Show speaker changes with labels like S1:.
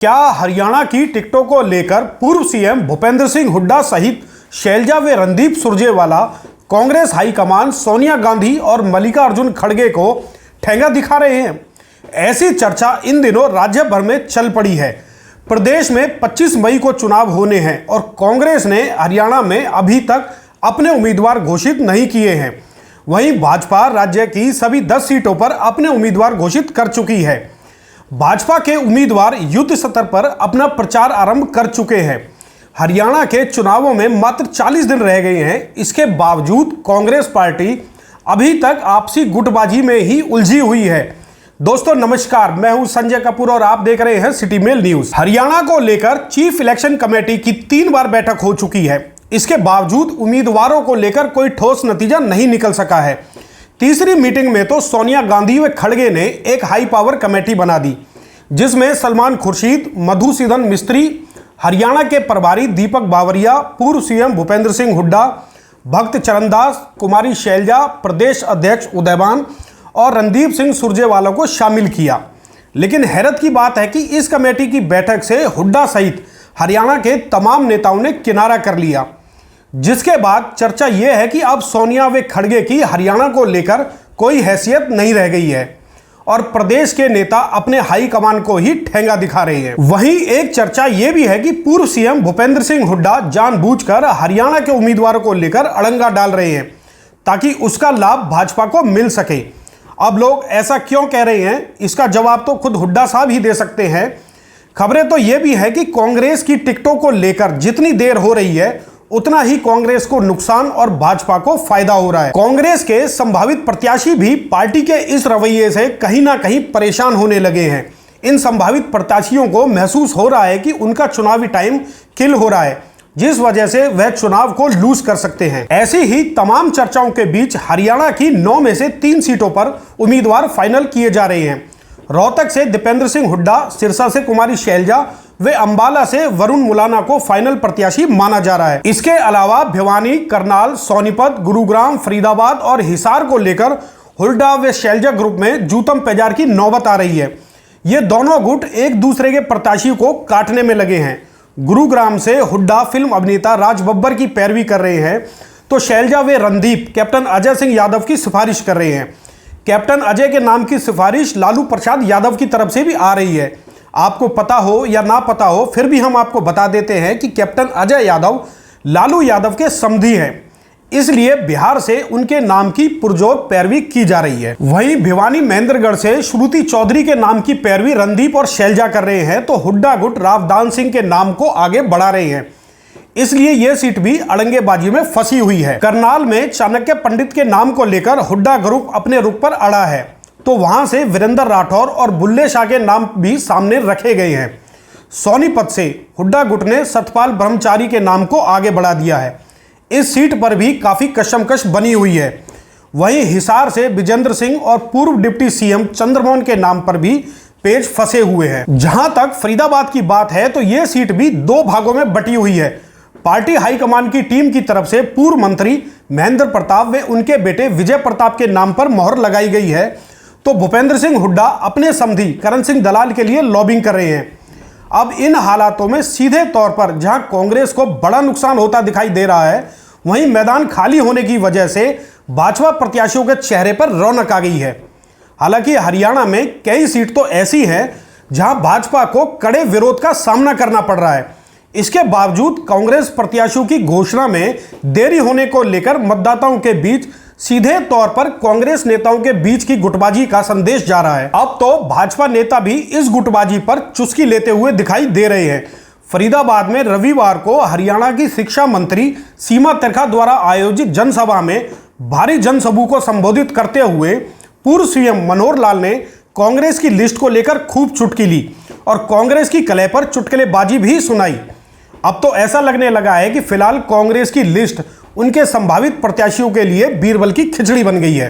S1: क्या हरियाणा की टिकटों को लेकर पूर्व सीएम भूपेंद्र सिंह हुड्डा सहित शैलजा व रणदीप सुरजेवाला कांग्रेस हाईकमान सोनिया गांधी और मल्लिकार्जुन खड़गे को ठेंगा दिखा रहे हैं? ऐसी चर्चा इन दिनों राज्य भर में चल पड़ी है। प्रदेश में 25 मई को चुनाव होने हैं और कांग्रेस ने हरियाणा में अभी तक अपने उम्मीदवार घोषित नहीं किए हैं। वहीं भाजपा राज्य की सभी 10 सीटों पर अपने उम्मीदवार घोषित कर चुकी है। भाजपा के उम्मीदवार युद्ध स्तर पर अपना प्रचार आरंभ कर चुके हैं। हरियाणा के चुनावों में मात्र 40 दिन रह गए हैं। इसके बावजूद कांग्रेस पार्टी अभी तक आपसी गुटबाजी में ही उलझी हुई है। दोस्तों नमस्कार, मैं हूं संजय कपूर और आप देख रहे हैं सिटी मेल न्यूज। हरियाणा को लेकर चीफ इलेक्शन कमेटी की 3 बार बैठक हो चुकी है। इसके बावजूद उम्मीदवारों को लेकर कोई ठोस नतीजा नहीं निकल सका है। तीसरी मीटिंग में तो सोनिया गांधी व खड़गे ने एक हाई पावर कमेटी बना दी, जिसमें सलमान खुर्शीद, मधुसूदन मिस्त्री, हरियाणा के प्रभारी दीपक बावरिया, पूर्व सीएम भूपेंद्र सिंह हुड्डा, भक्त चरणदास, कुमारी शैलजा, प्रदेश अध्यक्ष उदयवान और रणदीप सिंह सुरजेवाला को शामिल किया। लेकिन हैरत की बात है कि इस कमेटी की बैठक से हुड्डा सहित हरियाणा के तमाम नेताओं ने किनारा कर लिया, जिसके बाद चर्चा यह है कि अब सोनिया व खड़गे की हरियाणा को लेकर कोई हैसियत नहीं रह गई है और प्रदेश के नेता अपने हाई कमान को ही ठेंगा दिखा रहे हैं। वहीं एक चर्चा यह भी है कि पूर्व सीएम भूपेंद्र सिंह हुड्डा जानबूझकर हरियाणा के उम्मीदवारों को लेकर अड़ंगा डाल रहे हैं ताकि उसका लाभ भाजपा को मिल सके। अब लोग ऐसा क्यों कह रहे हैं, इसका जवाब तो खुद हुड्डा साहब ही दे सकते हैं। खबरें तो यह भी है कि कांग्रेस की टिकटों को लेकर जितनी देर हो रही है उतना ही कांग्रेस को नुकसान और भाजपा को फायदा हो रहा है। कांग्रेस के संभावित प्रत्याशी भी पार्टी के इस रवैये से कहीं ना कहीं परेशान होने लगे हैं। इन संभावित प्रत्याशियों को महसूस हो रहा है कि उनका चुनावी टाइम किल हो रहा है, जिस वजह से वह चुनाव को लूज कर सकते हैं। ऐसी ही तमाम चर्चाओं के बीच हरियाणा की 9 में से 3 सीटों पर उम्मीदवार फाइनल किए जा रहे हैं। रोहतक से दीपेंद्र सिंह हुड्डा, सिरसा से कुमारी शैलजा वे अंबाला से वरुण मुलाना को फाइनल प्रत्याशी माना जा रहा है। इसके अलावा भिवानी, करनाल, सोनीपत, गुरुग्राम, फरीदाबाद और हिसार को लेकर हुड्डा व शैलजा ग्रुप में जूतम पेजार की नौबत आ रही है। ये दोनों गुट एक दूसरे के प्रत्याशी को काटने में लगे हैं। गुरुग्राम से हुड्डा फिल्म अभिनेता राज बब्बर की पैरवी कर रहे हैं, तो शैलजा व रणदीप कैप्टन अजय सिंह यादव की सिफारिश कर रहे हैं। कैप्टन अजय के नाम की सिफारिश लालू प्रसाद यादव की तरफ से भी आ रही है। आपको पता हो या ना पता हो, फिर भी हम आपको बता देते हैं कि कैप्टन अजय यादव लालू यादव के समधी हैं, इसलिए बिहार से उनके नाम की पुरजोर पैरवी की जा रही है। वहीं भिवानी महेंद्रगढ़ से श्रुति चौधरी के नाम की पैरवी रणदीप और शैलजा कर रहे हैं, तो हुड्डा गुट रावदान सिंह के नाम को आगे बढ़ा रहे हैं, इसलिए यह सीट भी अड़ंगेबाजी में फंसी हुई है। करनाल में चाणक्य पंडित के नाम को लेकर हुड्डा ग्रुप अपने रुख पर अड़ा है, तो वहां से वीरेंद्र राठौर और बुल्ले शाह के नाम भी सामने रखे गए हैं। सोनीपत से हुड्डा गुट ने सतपाल ब्रह्मचारी के नाम को आगे बढ़ा दिया है। इस सीट पर भी काफी कशमकश बनी हुई है। वहीं हिसार से विजेंद्र सिंह और पूर्व डिप्टी सीएम चंद्रमोहन के नाम पर भी पेज फंसे हुए हैं। जहां तक फरीदाबाद की बात है, तो यह सीट भी 2 भागों में बटी हुई है। पार्टी हाईकमान की टीम की तरफ से पूर्व मंत्री महेंद्र प्रताप व उनके बेटे विजय प्रताप के नाम पर मोहर लगाई गई है, तो भूपेंद्र सिंह हुड्डा अपने समधी करण सिंह दलाल के लिए लॉबिंग कर रहे हैं। अब इन हालातों में सीधे तौर पर जहां कांग्रेस को बड़ा नुकसान होता दिखाई दे रहा है, वहीं मैदान खाली होने की वजह से भाजपा प्रत्याशियों के चेहरे पर रौनक आ गई है। हालांकि हरियाणा में कई सीट तो ऐसी है जहां भाजपा को कड़े विरोध का सामना करना पड़ रहा है। इसके बावजूद कांग्रेस प्रत्याशियों की घोषणा में देरी होने को लेकर मतदाताओं के बीच सीधे तौर पर कांग्रेस नेताओं के बीच की गुटबाजी का संदेश जा रहा है। अब तो भाजपा नेता भी इस गुटबाजी पर चुस्की लेते हुए दिखाई दे रहे हैं। फरीदाबाद में रविवार को हरियाणा की शिक्षा मंत्री सीमा तिरखा द्वारा आयोजित जनसभा में भारी जनसमूह को संबोधित करते हुए पूर्व सीएम मनोहर लाल ने कांग्रेस की लिस्ट को लेकर खूब चुटकी ली और कांग्रेस की कलह पर चुटकुलेबाजी भी सुनाई। अब तो ऐसा लगने लगा है कि फिलहाल कांग्रेस की लिस्ट उनके संभावित प्रत्याशियों के लिए बीरबल की खिचड़ी बन गई है।